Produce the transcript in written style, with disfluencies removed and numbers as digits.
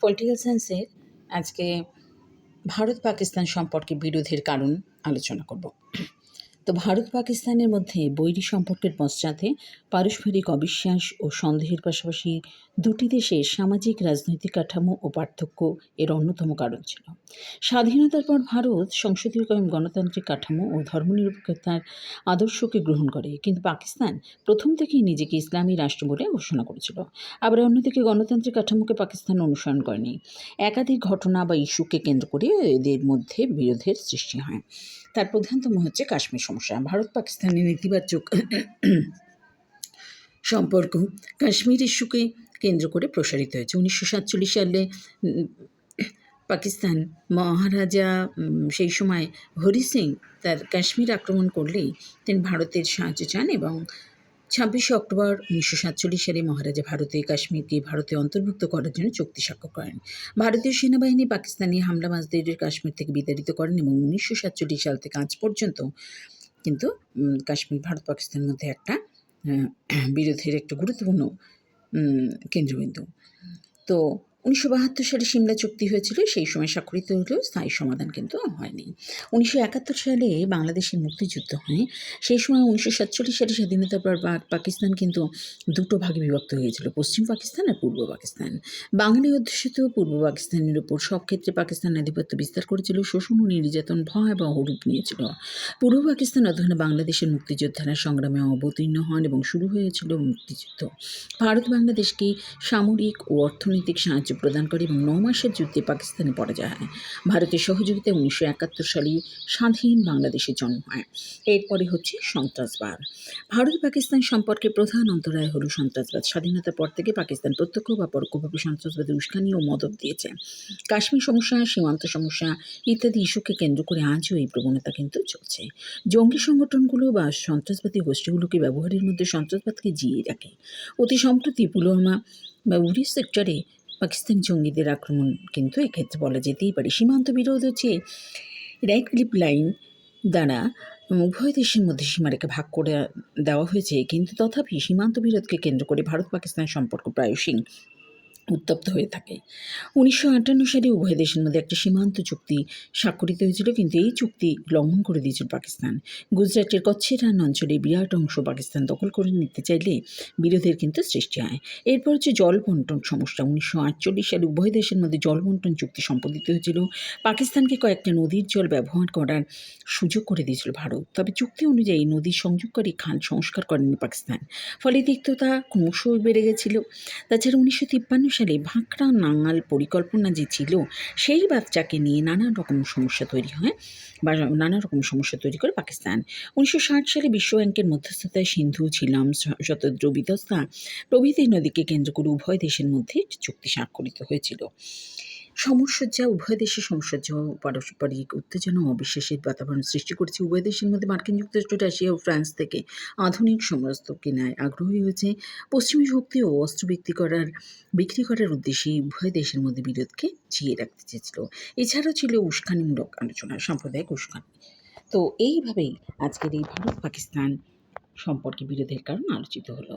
Political সায়েন্সের আজকে ভারত পাকিস্তান সম্পর্কে বিরোধের কারণ আলোচনা করব। তো ভারত পাকিস্তানের মধ্যে বৈরী সম্পর্কের পশ্চাতে পারস্পরিক অবিশ্বাস ও সন্দেহের পাশাপাশি দুটি দেশের সামাজিক রাজনৈতিক কাঠামো ও পার্থক্য এর অন্যতম কারণ ছিল। স্বাধীনতার পর ভারত সংসদীয় গণতান্ত্রিক কাঠামো ও ধর্মনিরপেক্ষতার আদর্শকে গ্রহণ করে, কিন্তু পাকিস্তান প্রথম থেকেই নিজেকে ইসলামী রাষ্ট্র বলে ঘোষণা করেছিল। আবার অন্যদিকে গণতান্ত্রিক কাঠামোকে পাকিস্তান অনুসরণ করেনি। একাধিক ঘটনা বা ইস্যুকে কেন্দ্র করে এদের মধ্যে বিরোধের সৃষ্টি হয়। তার প্রধানতম হচ্ছে কাশ্মীর সমস্যা। ভারত পাকিস্তানের নেতিবাচক সম্পর্ক কাশ্মীর ইস্যুকে কেন্দ্র করে প্রসারিত হয়েছে। 1947 সালে পাকিস্তান মহারাজা সেই সময় হরি সিং তার কাশ্মীর আক্রমণ করলেই তিনি ভারতের সাহায্য চান এবং 26 অক্টোবর 1947 সালে মহারাজা কাশ্মীরকে ভারতে অন্তর্ভুক্ত করার জন্য চুক্তি স্বাক্ষর করেন। ভারতীয় সেনাবাহিনী পাকিস্তানি হামলাবাজদের কাশ্মীর থেকে বিতাড়িত করেন এবং 1947 সাল থেকে আজ পর্যন্ত কিন্তু কাশ্মীর ভারত পাকিস্তানের মধ্যে একটা বিরোধের একটা গুরুত্বপূর্ণ কেন্দ্রবিন্দু। তো 1972 সালে সিমলা চুক্তি হয়েছিল, সেই সময় স্বাক্ষরিত হলেও স্থায়ী সমাধান কিন্তু হয়নি। 1971 সালে বাংলাদেশের মুক্তিযুদ্ধ হয়। সেই সময় 1947 সালে স্বাধীনতার পর পাকিস্তান কিন্তু দুটো ভাগে বিভক্ত হয়েছিল, পশ্চিম পাকিস্তান আর পূর্ব পাকিস্তান। বাঙালি অধ্যুষিত পূর্ব পাকিস্তানের উপর সব ক্ষেত্রে পাকিস্তান আধিপত্য বিস্তার করেছিল, শোষণ ও নির্যাতন ভয়াবহ রূপ নিয়েছিল। পূর্ব পাকিস্তান অধীনে বাংলাদেশের মুক্তিযোদ্ধারা সংগ্রামে অবতীর্ণ হন এবং শুরু হয়েছিল মুক্তিযুদ্ধ। ভারত বাংলাদেশকে সামরিক ও অর্থনৈতিক সাহায্য প্রদান করে এবং 9 মাসের যুদ্ধে পাকিস্তানে পরাজয় হয়। ভারতের সহযোগিতায় 1971 সালে স্বাধীন বাংলাদেশের জন্ম হয়। এরপরে হচ্ছে সন্ত্রাসবাদ। ভারত পাকিস্তান সম্পর্কে প্রধান অন্তরায় হল সন্ত্রাসবাদ। স্বাধীনতার পর থেকে পাকিস্তান প্রত্যক্ষ বা পরোক্ষভাবে সন্ত্রাসবাদে উস্কানি ও মদত দিয়েছে। কাশ্মীর সমস্যা, সীমান্ত সমস্যা ইত্যাদি ইস্যুকে কেন্দ্র করে আজও এই প্রবণতা কিন্তু চলছে। জঙ্গি সংগঠনগুলো বা সন্ত্রাসবাদী গোষ্ঠীগুলোকে ব্যবহারের মধ্যে সন্ত্রাসবাদকে জিইয়ে রাখে। অতি সম্প্রতি পুলওয়ামা বা উরি সেক্টরে পাকিস্তানি জঙ্গিদের আক্রমণ কিন্তু এক্ষেত্রে বলা যেতেই পারে। সীমান্ত বিরোধ হচ্ছে রেড ক্লিফ লাইন দ্বারা উভয় দেশের মধ্যে সীমারেখা ভাগ করে দেওয়া হয়েছে, কিন্তু তথাপি সীমান্ত বিরোধকে কেন্দ্র করে ভারত পাকিস্তান সম্পর্ক প্রায়শই উত্তপ্ত হয়ে থাকে। 1958 সালে উভয় দেশের মধ্যে একটা সীমান্ত চুক্তি স্বাক্ষরিত হয়েছিল, কিন্তু এই চুক্তি লঙ্ঘন করে দিয়েছিল পাকিস্তান। গুজরাটের কচ্ছের রান অঞ্চলে বিরাট অংশ পাকিস্তান দখল করে নিতে চাইলে বিরোধের কিন্তু সৃষ্টি হয়। এরপর হচ্ছে জল বন্টন সমস্যা। 1948 সালে উভয় দেশের মধ্যে জল বন্টন চুক্তি সম্পাদিত হয়েছিল। পাকিস্তানকে কয়েকটা নদীর জল ব্যবহার করার সুযোগ করে দিয়েছিল ভারত, তবে চুক্তি অনুযায়ী নদী সংযোগকারী খাল সংস্কার করেনি পাকিস্তান। ফলে তিক্ততা ক্রমশ বেড়ে গেছিল। তাছাড়া 1953 সালে ভাকরা নাঙ্গাল পরিকল্পনা যে ছিল, সেই বাচ্চাকে নিয়ে নানা রকম সমস্যা তৈরি হয় বা নানা রকম সমস্যা তৈরি করে পাকিস্তান। 1960 সালে বিশ্ব ব্যাংকের মধ্যস্থতায় সিন্ধু, ঝিলাম, শতদ্র, বিতস্তা প্রভৃতি নদীকে কেন্দ্র করে উভয় দেশের মধ্যে চুক্তি স্বাক্ষরিত হয়েছিল। সমস্যা উভয় দেশের সমস্যা পারস্পরিক উত্তেজনা ও অবিশ্বাসের বাতাবরণ সৃষ্টি করেছে। উভয় দেশের মধ্যে মার্কিন যুক্তরাষ্ট্র, রাশিয়া ও ফ্রান্স থেকে আধুনিক সমরাস্ত্র কেনায় আগ্রহী হয়েছে। পশ্চিমী শক্তি ও অস্ত্র বিক্রি করার উদ্দেশ্যে উভয় দেশের মধ্যে বিরোধকে জিইয়ে রাখতে চেয়েছিল। এছাড়াও ছিল উস্কানিমূলক আলোচনা, সাম্প্রদায়িক উস্কানি। তো এইভাবেই আজকের এই ভারত পাকিস্তান সম্পর্কে বিরোধের কারণ আলোচিত হলো।